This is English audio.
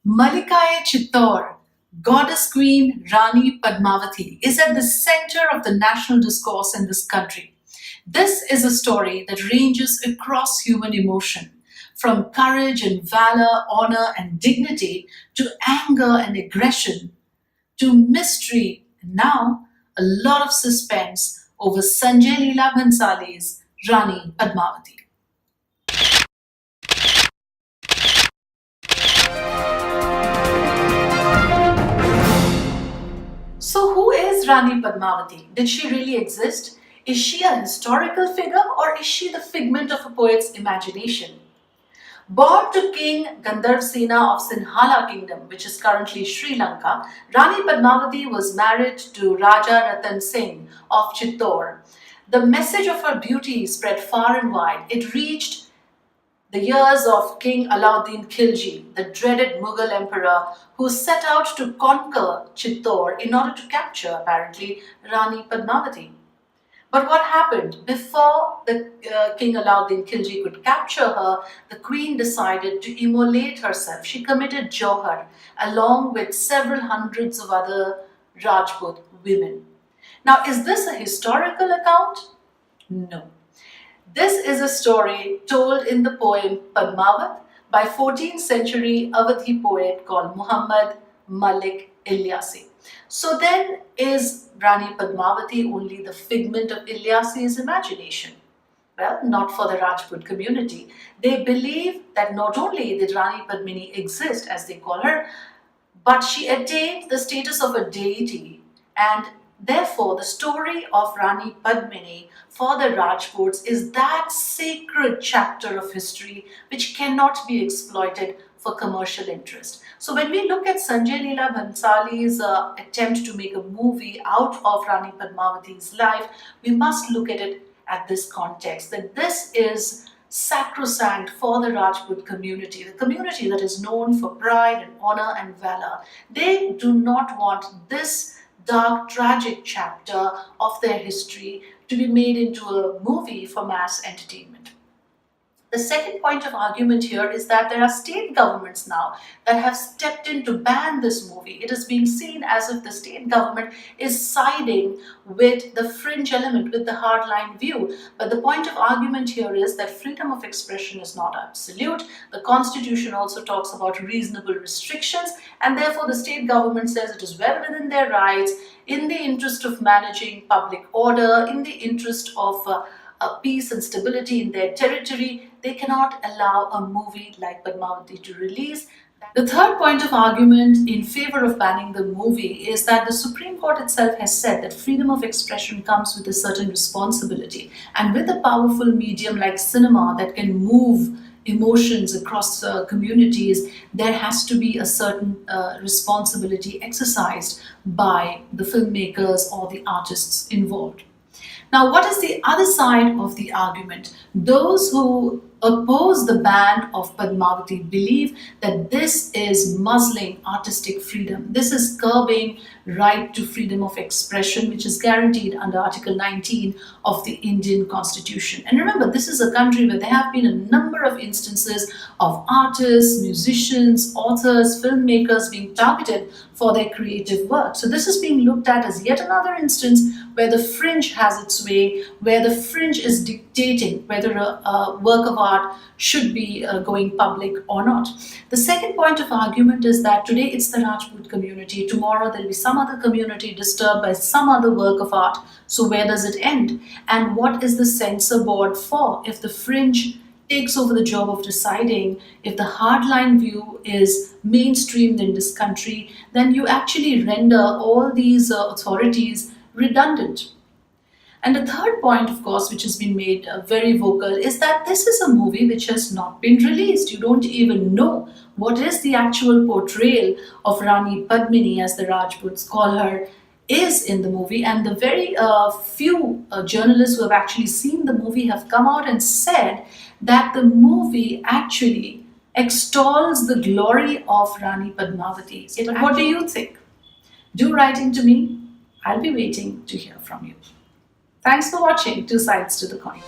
Malikaye Chittor, goddess queen Rani Padmavati, is at the center of the national discourse in this country. This is a story that ranges across human emotion, from courage and valor, honor and dignity, to anger and aggression, to mystery, and now a lot of suspense over Sanjay Leela Bhansali's Rani Padmavati. So, who is Rani Padmavati? Did she really exist? Is she a historical figure or is she the figment of a poet's imagination? Born to King Gandharv Sena of Sinhala Kingdom, which is currently Sri Lanka, Rani Padmavati was married to Raja Ratan Singh of Chittor. The message of her beauty spread far and wide. It reached the years of King Alauddin Khilji, the dreaded Mughal emperor who set out to conquer Chittor in order to capture, apparently, Rani Padmavati. But what happened? Before the King Alauddin Khilji could capture her, the queen decided to immolate herself. She committed Johar along with several hundreds of other Rajput women. Now, is this a historical account? No. This is a story told in the poem Padmavat by 14th century Awadhi poet called Muhammad Malik Ilyasi. So then, is Rani Padmavati only the figment of Ilyasi's imagination? Well, not for the Rajput community. They believe that not only did Rani Padmini exist, as they call her, but she attained the status of a deity, and therefore the story of Rani Padmini for the Rajputs is that sacred chapter of history which cannot be exploited for commercial interest. So when we look at Sanjay Leela Bhansali's attempt to make a movie out of Rani Padmavati's life, we must look at it at this context, that this is sacrosanct for the Rajput community, the community that is known for pride and honor and valor. They do not want this dark, tragic chapter of their history to be made into a movie for mass entertainment. The second point of argument here is that there are state governments now that have stepped in to ban this movie. It is being seen as if the state government is siding with the fringe element, with the hardline view. But the point of argument here is that freedom of expression is not absolute. The Constitution also talks about reasonable restrictions, and therefore the state government says it is well within their rights, in the interest of managing public order, in the interest of peace and stability in their territory, they cannot allow a movie like Padmavati to release. The third point of argument in favor of banning the movie is that the Supreme Court itself has said that freedom of expression comes with a certain responsibility, and with a powerful medium like cinema that can move emotions across communities, there has to be a certain responsibility exercised by the filmmakers or the artists involved. Now, what is the other side of the argument? Those who oppose the ban of Padmavati believe that this is muzzling artistic freedom. This is curbing right to freedom of expression, which is guaranteed under Article 19 of the Indian Constitution. And remember, this is a country where there have been a number of instances of artists, musicians, authors, filmmakers being targeted for their creative work. So this is being looked at as yet another instance where the fringe has its way, where the fringe is dictating whether a work of art should be going public or not. The second point of argument is that today it's the Rajput community, tomorrow there will be some other community disturbed by some other work of art. So where does it end? And what is the censor board for? If the fringe takes over the job of deciding, if the hardline view is mainstreamed in this country, then you actually render all these authorities redundant. And the third point, of course, which has been made very vocal, is that this is a movie which has not been released. You don't even know what is the actual portrayal of Rani Padmini, as the Rajputs call her, is in the movie. And the very few journalists who have actually seen the movie have come out and said that the movie actually extols the glory of Rani Padmavati. But what do you think? Do write in to me. I'll be waiting to hear from you. Thanks for watching Two Sides to the Coin.